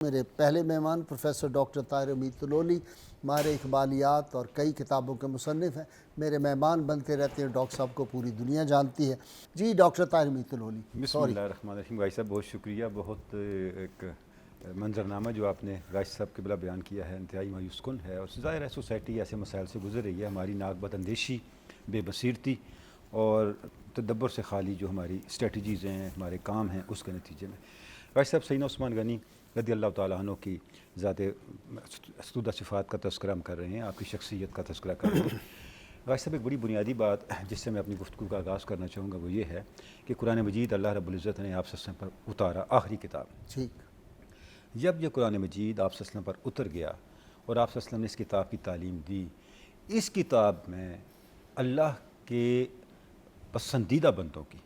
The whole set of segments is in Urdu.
میرے پہلے مہمان پروفیسر ڈاکٹر طاہر امید طلولی، ماہر اقبالیات اور کئی کتابوں کے مصنف ہیں۔ میرے مہمان بنتے رہتے ہیں، ڈاکٹر صاحب کو پوری دنیا جانتی ہے۔ جی ڈاکٹر طاہر امید طلولی۔ بسم اللہ الرحمن الرحیم۔ بھائی صاحب بہت شکریہ، بہت ایک منظرنامہ جو آپ نے راشد صاحب کے بلا بیان کیا ہے انتہائی مایوس کن ہے، اور ظاہر ہے سوسائٹی ایسے مسائل سے گزر رہی ہے، ہماری ناک بد اندیشی، بے بصیرتی اور تدبر سے خالی جو ہماری اسٹریٹجیز ہیں، ہمارے کام ہیں، اس کے نتیجے میں راشد صاحب سیدنا عثمان غنی رضی اللہ تعالیٰ عنہ کی ذات ستودہ صفات کا تذکرہ ہم کر رہے ہیں، آپ کی شخصیت کا تذکرہ کر رہے ہیں۔ راشد صاحب ایک بڑی بنیادی بات جس سے میں اپنی گفتگو کا آغاز کرنا چاہوں گا وہ یہ ہے کہ قرآن مجید اللہ رب العزت نے آپ صلی اللہ علیہ وسلم پر اتارا، آخری کتاب۔ ٹھیک۔ جب یہ قرآن مجید آپ صلی اللہ علیہ وسلم پر اتر گیا اور آپ صلی اللہ علیہ وسلم نے اس کتاب کی تعلیم دی، اس کتاب میں اللہ کے پسندیدہ بندوں کی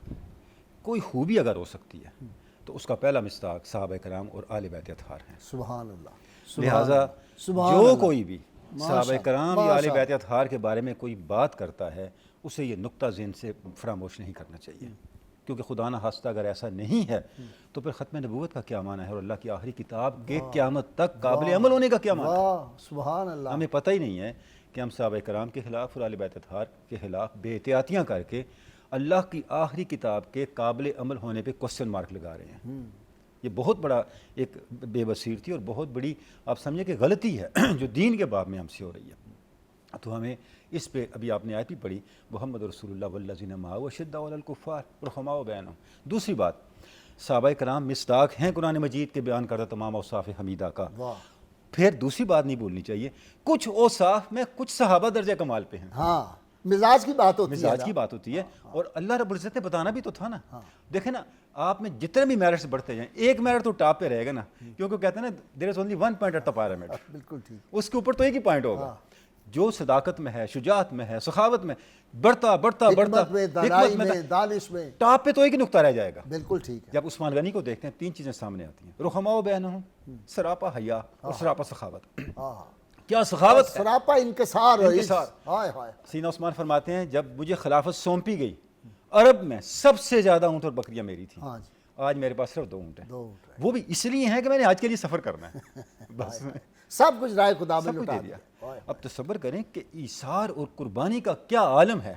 کوئی خوبی اگر ہو سکتی ہے تو اس کا پہلا مصداق صحابہ کرام اور آل بیت اطہار ہیں۔ سبحان اللہ۔ لہٰذا سبحان جو اللہ۔ کوئی بھی صحابہ کرام یا آل بیت اطہار کے بارے میں کوئی بات کرتا ہے اسے یہ نقطہ ذہن سے فراموش نہیں کرنا چاہیے، کیونکہ خدا نہ خواستہ اگر ایسا نہیں ہے تو پھر ختم نبوت کا کیا معنی ہے، اور اللہ کی آخری کتاب کے قیامت تک قابل عمل ہونے کا کیا معنی ہے۔ سبحان اللہ۔ ہمیں پتہ ہی نہیں ہے کہ ہم صحابہ کرام کے خلاف اور آل بیت اطہار کے خلاف بے احتیاطیاں کر کے اللہ کی آخری کتاب کے قابل عمل ہونے پہ کوسچن مارک لگا رہے ہیں۔ یہ بہت بڑا ایک بے بصیرتی اور بہت بڑی آپ سمجھیں کہ غلطی ہے جو دین کے باب میں ہم سے ہو رہی ہے۔ تو ہمیں اس پہ ابھی آپ نے آیت بھی پڑھی، محمد رسول اللہ والذین معہ اشداء علی الکفار رحماء بینہم۔ دوسری بات، صحابہ کرام مصداق ہیں قرآن مجید کے بیان کردہ تمام اوصاف حمیدہ کا۔ پھر دوسری بات نہیں بھولنی چاہیے، کچھ اوصاف میں کچھ صحابہ درجہ کمال پہ ہیں۔ ہاں، مزاج کی بات ہوتی ہے، مزاج کی بات ہوتی ہے، اور اللہ رب العزت نے بتانا بھی تو تھا نا۔ دیکھیں نا، آپ میں جتنے بھی میرٹس بڑھتے جائیں، ایک میرٹ تو ٹاپ پہ رہے گا نا، کیونکہ کہتے ہیں نا there is only one point at the pyramid. بالکل ٹھیک۔ اس کے اوپر تو ایک ہی پوائنٹ ہوگا، جو صداقت میں ہے، شجاعت میں ہے، سخاوت میں، بڑھتا بڑھتا بڑھتا حکمت میں، دانائی میں، دانش میں، ٹاپ پہ تو ایک ہی نقطہ رہ جائے گا۔ بالکل ٹھیک ہے۔ جب عثمان غنی کو دیکھتے ہیں تین چیزیں سامنے آتی ہیں، رحماء بینہم، سراپا حیا اور سراپا سخاوت۔ کیا سخاوت ہے، سراپا انکسار اور انکسار۔ ہائے ہائے۔ سیدنا عثمان فرماتے ہیں جب مجھے خلافت سونپی گئی، عرب میں سب سے زیادہ اونٹ اور بکریاں میری تھیں، آج میرے پاس صرف 2 اونٹ ہیں، وہ بھی اس لیے ہیں کہ میں نے آج کے لیے سفر کرنا ہے، بس سب کچھ رائے خدا میں سب کچھ لٹا دے دیا۔ دیا۔ اب تصور کریں کہ ایثار اور قربانی کا کیا عالم ہے،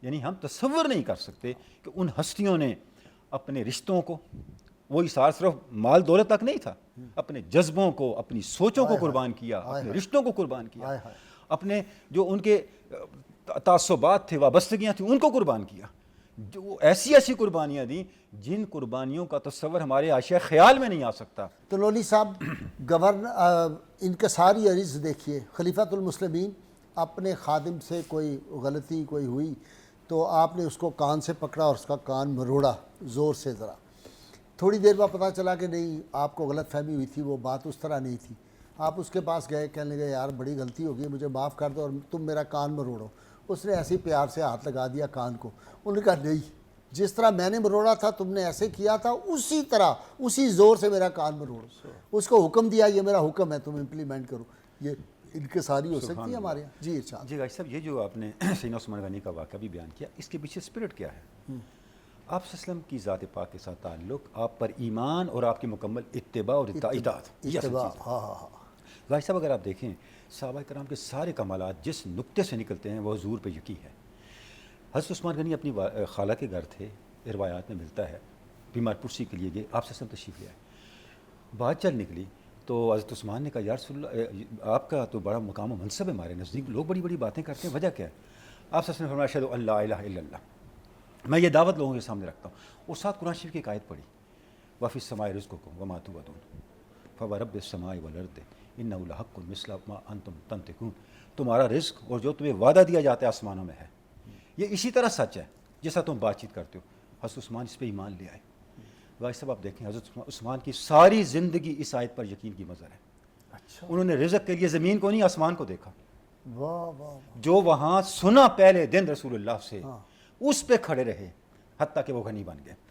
یعنی ہم تصور نہیں کر سکتے کہ ان ہستیوں نے اپنے رشتوں کو، وہ ایثار صرف مال دولت تک نہیں تھا، اپنے جذبوں کو، اپنی سوچوں کو قربان کیا، اپنے رشتوں کو قربان کیا، اپنے جو ان کے تعصبات تھے، وابستگیاں تھیں، ان کو قربان کیا، جو ایسی ایسی قربانیاں دیں جن قربانیوں کا تصور ہمارے عاشق خیال میں نہیں آ سکتا۔ طلولی صاحب، گورنر انکساری عرض دیکھیے، خلیفۃ المسلمین اپنے خادم سے کوئی غلطی کوئی ہوئی تو آپ نے اس کو کان سے پکڑا اور اس کا کان مروڑا زور سے ذرا، تھوڑی دیر بعد پتہ چلا کہ نہیں، آپ کو غلط فہمی ہوئی تھی، وہ بات اس طرح نہیں تھی۔ آپ اس کے پاس گئے، کہنے لگے یار بڑی غلطی ہو گئی، مجھے معاف کر دو اور تم میرا کان مروڑو۔ اس نے ایسے ہی پیار سے ہاتھ لگا دیا کان کو، انہوں نے کہا نہیں، جس طرح میں نے مروڑا تھا تم نے ایسے کیا تھا، اسی طرح اسی زور سے میرا کان مروڑو۔ اس کو حکم دیا، یہ میرا حکم ہے، تم امپلیمنٹ کرو۔ یہ انکساری ہو سکتی ہے ہمارے یہاں۔ جی ارشاد۔ جی صاحب، یہ جو آپ نے سیدنا عثمان غنی کا واقعہ بھی بیان کیا، اس کے پیچھے اسپرٹ کیا ہے؟ آپ صلی اللہ علیہ وسلم کی ذات پاک کے ساتھ تعلق، آپ پر ایمان اور آپ کی مکمل اتباع اور اطاعت۔ غازی صاحب اگر آپ دیکھیں صحابہ کرام کے سارے کمالات جس نقطے سے نکلتے ہیں وہ حضور پہ یقین ہے۔ حضرت عثمان غنی اپنی خالہ کے گھر تھے، روایات میں ملتا ہے، بیمار پرسی کے لیے گئے، آپ صلی اللہ علیہ وسلم تشریف لے آئے، بات چل نکلی تو حضرت عثمان نے کہا یا رسول اللہ، آپ کا تو بڑا مقام و منصب ہے ہمارے نزدیک، لوگ بڑی بڑی باتیں کرتے ہیں، وجہ کیا ہے؟ آپ صلی اللہ علیہ وسلم نے فرمایا اشہد ان لا الہ الا اللہ، میں یہ دعوت لوگوں کے سامنے رکھتا ہوں، اور ساتھ قرآن شریف کی ایک آیت پڑھی، وفی السماء رزقکم وما توعدون فورب السماء والارض انہ لحق مثل ما انتم تنطقون، تمہارا رزق اور جو تمہیں وعدہ دیا جاتا ہے آسمانوں میں ہے، یہ اسی طرح سچ ہے جیسا تم بات چیت کرتے ہو۔ حضرت عثمان اس پہ ایمان لے آئے۔ غازی صاحب آپ دیکھیں حضرت عثمان کی ساری زندگی اس آیت پر یقین کی مظہر ہے۔ انہوں نے رزق کے لیے زمین کو نہیں آسمان کو دیکھا، جو وہاں سنا پہلے دن رسول اللہ سے، اس پہ کھڑے رہے حتیٰ کہ وہ غنی بن گئے۔